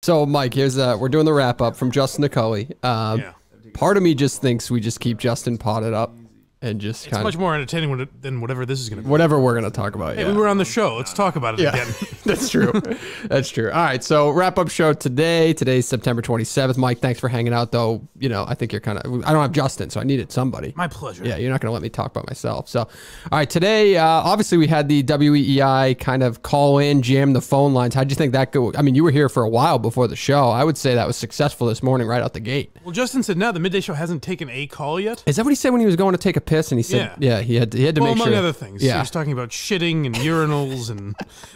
So, Mike, here's we're doing the wrap up from Justin to Cully. Yeah. Part of me just thinks we just keep Justin potted up and just It's much more entertaining than whatever this is going to be. whatever we're going to talk about. Hey, yeah. we were on the show. Let's talk about it again. That's true. That's true. All right, so wrap up show today. Today's September 27th. Mike, thanks for hanging out, though. You know, I think you're kind of, I don't have Justin, so I needed somebody. My pleasure. Yeah, you're not going to let me talk about myself. So, all right, today, obviously we had the WEEI kind of call in, jam the phone lines. How'd you think that go? I mean, you were here for a while before the show. I would say that was successful this morning right out the gate. Well, Justin said no, the midday show hasn't taken a call yet. Is that what he said when he was going to take a piss? And he said, yeah, he had to make sure. Among other things. Yeah. He was talking about shitting and urinals,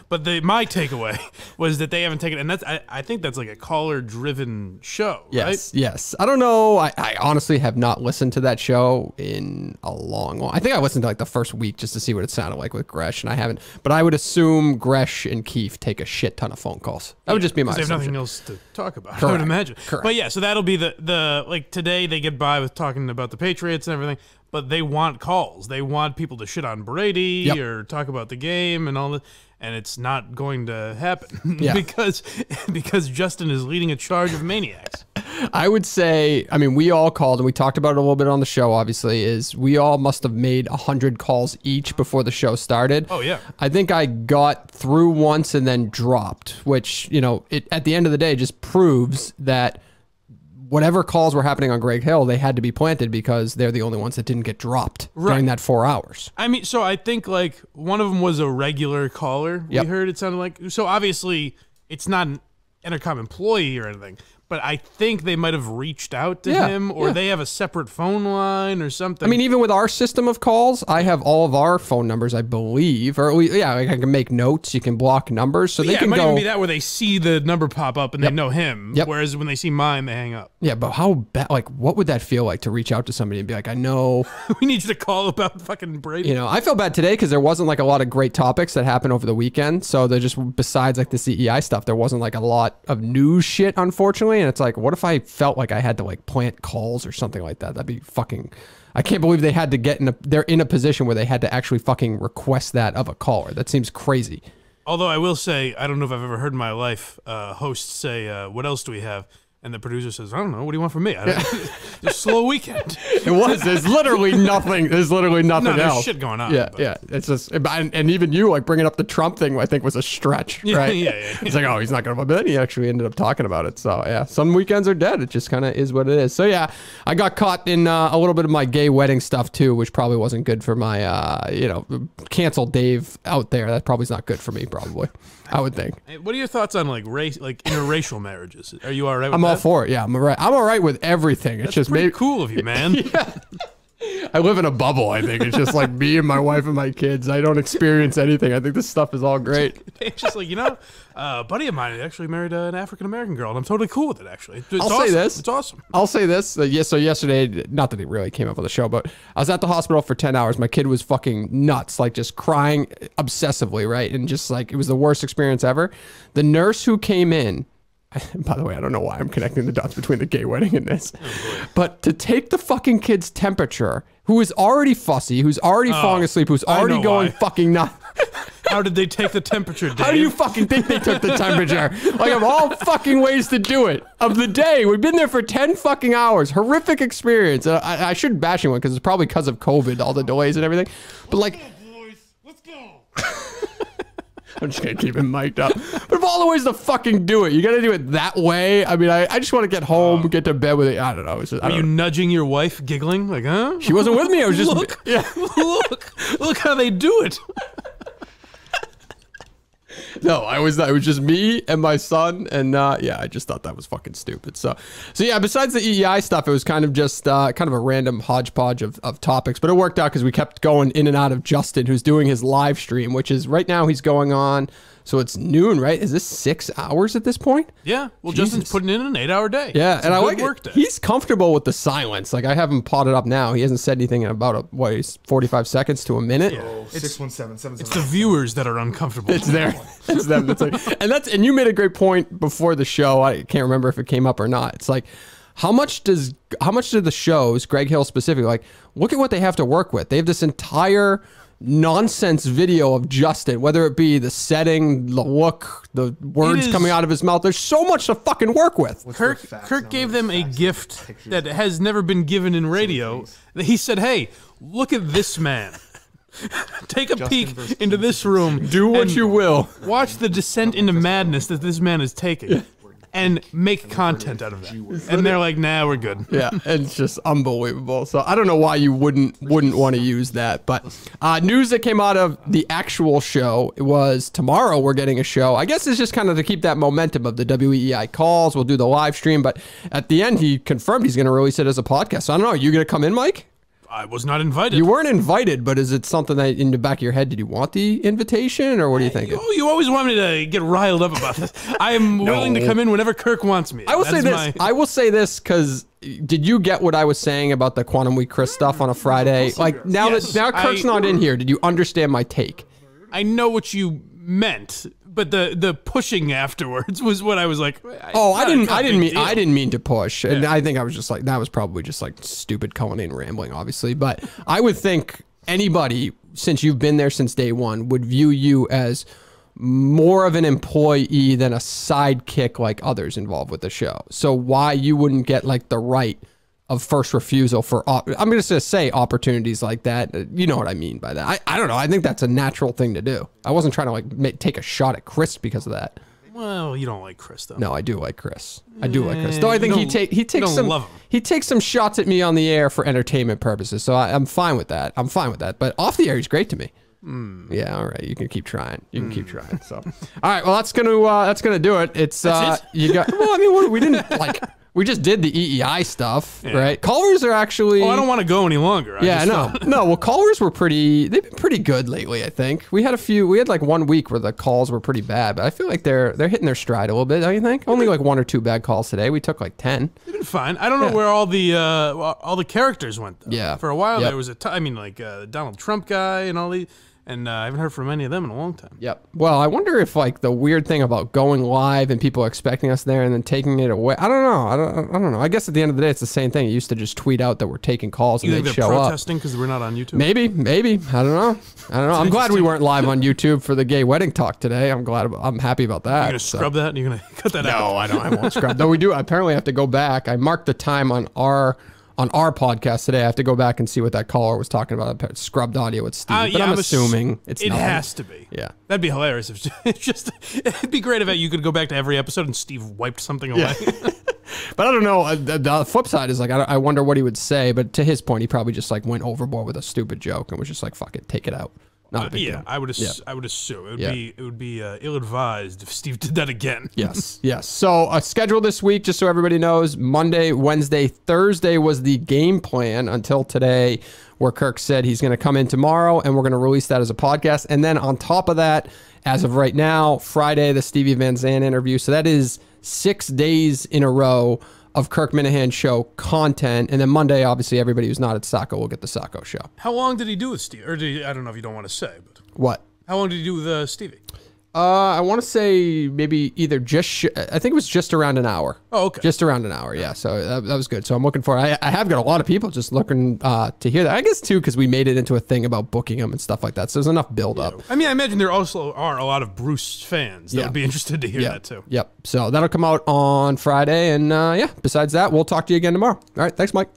but my takeaway was that they haven't taken, and I think that's like a caller-driven show, Yes, right? yes. I don't know. I honestly have not listened to that show in a long. I think I listened to like the first week just to see what it sounded like with Gresh, and I haven't. But I would assume Gresh and Keefe take a shit ton of phone calls. That would just be my assumption. They have assumption. nothing else to talk about. Correct. I would imagine. Correct. But yeah, so that'll be the like today they get by with talking about the Patriots and everything. But they want calls. They want people to shit on Brady or talk about the game and all that. And it's not going to happen because Justin is leading a charge of maniacs. I would say, I mean, we all called, and we talked about it a little bit on the show, obviously, is we all must have made 100 calls each before the show started. Oh, yeah. I think I got through once and then dropped, which, you know, at the end of the day just proves that whatever calls were happening on Greg Hill, they had to be planted because they're the only ones that didn't get dropped during that 4 hours. I mean, so I think like one of them was a regular caller. We heard it sounded like. So obviously it's not an Intercom employee or anything, but I think they might have reached out to him or they have a separate phone line or something. I mean, even with our system of calls, I have all of our phone numbers, I believe. Or like I can make notes. You can block numbers, so they can it might go. even be that where they see the number pop up and they know him. Whereas when they see mine, they hang up. Yeah, but how bad? Like, what would that feel like to reach out to somebody and be like, I know we need you to call about fucking Brady. You know, I felt bad today because there wasn't like a lot of great topics that happened over the weekend. So there just, besides like the CEI stuff, there wasn't like a lot of news shit, unfortunately. And it's like, what if I felt like I had to like plant calls or something like that? That'd be fucking, I can't believe they had to get they're in a position where they had to actually fucking request that of a caller. That seems crazy. Although I will say, I don't know if I've ever heard in my life hosts say, what else do we have? And the producer says, I don't know. What do you want from me? It's a slow weekend. It was. There's literally nothing. There's literally nothing there's else. Shit going on. Yeah, yeah. It's just, and even you like bringing up the Trump thing, I think was a stretch, right? Yeah. It's like, oh, he's not going to, but then he actually ended up talking about it. So yeah, some weekends are dead. It just kind of is what it is. So yeah, I got caught in a little bit of my gay wedding stuff too, which probably wasn't good for my, you know, cancel Dave out there. That probably is not good for me, probably. I would think. Hey, what are your thoughts on like interracial marriages? Are you all right with I'm that? all for it. Yeah, I'm all right. I'm all right with everything. It's just pretty maybe cool of you, man. Yeah. I live in a bubble, I think. It's just like me and my wife and my kids. I don't experience anything. I think this stuff is all great. It's just like, you know, a buddy of mine actually married an African-American girl, and I'm totally cool with it, actually. It's I'll awesome. say this. It's awesome. I'll say this. So yesterday, not that it really came up on the show, but I was at the hospital for 10 hours. My kid was fucking nuts, like just crying obsessively, right? And just like, it was the worst experience ever. The nurse who came in, by the way, I don't know why I'm connecting the dots between the gay wedding and this, but to take the fucking kid's temperature, who is already fussy, who's already falling asleep, who's already going fucking nuts. How did they take the temperature, Dave? How do you fucking think they took the temperature? Like, of all fucking ways to do it, of the day, we've been there for 10 fucking hours. Horrific experience. I shouldn't bash anyone because it's probably because of COVID, all the delays and everything. But like, Let's go. I'm just gonna keep him mic'd up. But of all the ways to fucking do it, you gotta do it that way. I mean, I just want to get home, get to bed with it. I don't know. Are you nudging your wife, giggling like, huh? She wasn't with me. I was just look how they do it. No, it was just me and my son, and yeah, I just thought that was fucking stupid. So yeah, besides the EEI stuff, it was kind of just kind of a random hodgepodge of topics, but it worked out because we kept going in and out of Justin, who's doing his live stream, which is right now he's going on. So it's noon, right? Is this 6 hours at this point? Yeah. Well, Jesus. Justin's putting in an 8-hour day. Yeah, it's and I like it. He's comfortable with the silence. Like I have him potted up now. He hasn't said anything in about 45 seconds to a minute. Yeah. Oh, 617. It's the viewers that are uncomfortable. It's there. It's them. It's like, and you made a great point before the show. I can't remember if it came up or not. It's like, how much do the shows, Greg Hill specifically, like look at what they have to work with. They have this entire nonsense video of Justin, whether it be the setting, the look, the words coming out of his mouth. There's so much to fucking work with. Kirk gave them a gift that has never been given in radio. He said, hey, look at this man. Take a peek into this room. Do what you will. Watch the descent into madness that this man is taking. And make content out of that. And they're like, nah, we're good. Yeah, it's just unbelievable. So I don't know why you wouldn't want to use that. But news that came out of the actual show was tomorrow we're getting a show. I guess it's just kind of to keep that momentum of the WEEI calls. We'll do the live stream. But at the end, he confirmed he's going to release it as a podcast. So I don't know. Are you going to come in, Mike? I was not invited. You weren't invited, but is it something that in the back of your head, did you want the invitation, or what do you think? Oh, you always want me to get riled up about this. I am willing to come in whenever Kirk wants me. I will say this because did you get what I was saying about the Quantum Week Chris stuff on a Friday? Like now that Kirk's not in here, did you understand my take? I know what you meant. But the pushing afterwards was what I was like. I didn't mean to push, and I think I was just like that was probably just like stupid Cullinane rambling, obviously. But I would think anybody, since you've been there since day one, would view you as more of an employee than a sidekick like others involved with the show. So why you wouldn't get like the right of first refusal for, I'm going to say opportunities like that. You know what I mean by that. I don't know. I think that's a natural thing to do. I wasn't trying to like take a shot at Chris because of that. Well, you don't like Chris though. No, I do like Chris. I do like Chris. Though I think he takes some shots at me on the air for entertainment purposes. So I'm fine with that. But off the air, he's great to me. Yeah, all right. You can keep trying. Keep trying. So, all right. Well, that's gonna do it. It's that's it? You got. Well, I mean, we didn't like. We just did the EEI stuff, right? Callers are actually... Oh, I don't want to go any longer. No. Well, callers were they've been pretty good lately, I think. We had like 1 week where the calls were pretty bad, but I feel like they're hitting their stride a little bit, don't you think? Only like 1 or 2 bad calls today. We took like 10. They've been fine. I don't know where all the characters went, though. Yeah. For a while, there was the Donald Trump guy and all these... And I haven't heard from any of them in a long time. Yep. Well, I wonder if like the weird thing about going live and people expecting us there and then taking it away. I don't know. I don't know. I guess at the end of the day, it's the same thing. It used to just tweet out that we're taking calls and they'd show up. They're protesting because we're not on YouTube? Maybe. I don't know. I'm glad we weren't live on YouTube for the gay wedding talk today. I'm happy about that. You're going to scrub that? You're going to cut that out? No, I won't scrub. Though we do apparently have to go back. I marked the time on our podcast today. I have to go back and see what that caller was talking about. Scrubbed audio with Steve, but I'm assuming it's it nothing. Has to be. Yeah, that'd be hilarious. It'd be great if you could go back to every episode and Steve wiped something away. Yeah. But I don't know. The flip side is like I wonder what he would say. But to his point, he probably just like went overboard with a stupid joke and was just like, "Fuck it, take it out." Not a big deal. I would assume it would be ill-advised if Steve did that again. Yes. So a schedule this week, just so everybody knows: Monday, Wednesday, Thursday was the game plan until today, where Kirk said he's going to come in tomorrow, and we're going to release that as a podcast. And then on top of that, as of right now, Friday the Stevie Van Zandt interview. So that is 6 days in a row of Kirk Minahan show content, and then Monday, obviously, everybody who's not at Sacco will get the Sacco show. How long did he do with Steve? Or I don't know if you don't want to say, but what? How long did he do with Stevie? I want to say maybe either I think it was just around an hour. Oh, okay. Just around an hour, yeah. So that was good. So I'm looking for I have got a lot of people just looking to hear that. I guess, too, because we made it into a thing about booking them and stuff like that. So there's enough build up. I mean, I imagine there also are a lot of Bruce fans that would be interested to hear that, too. Yep. So that'll come out on Friday. And, besides that, we'll talk to you again tomorrow. All right. Thanks, Mike.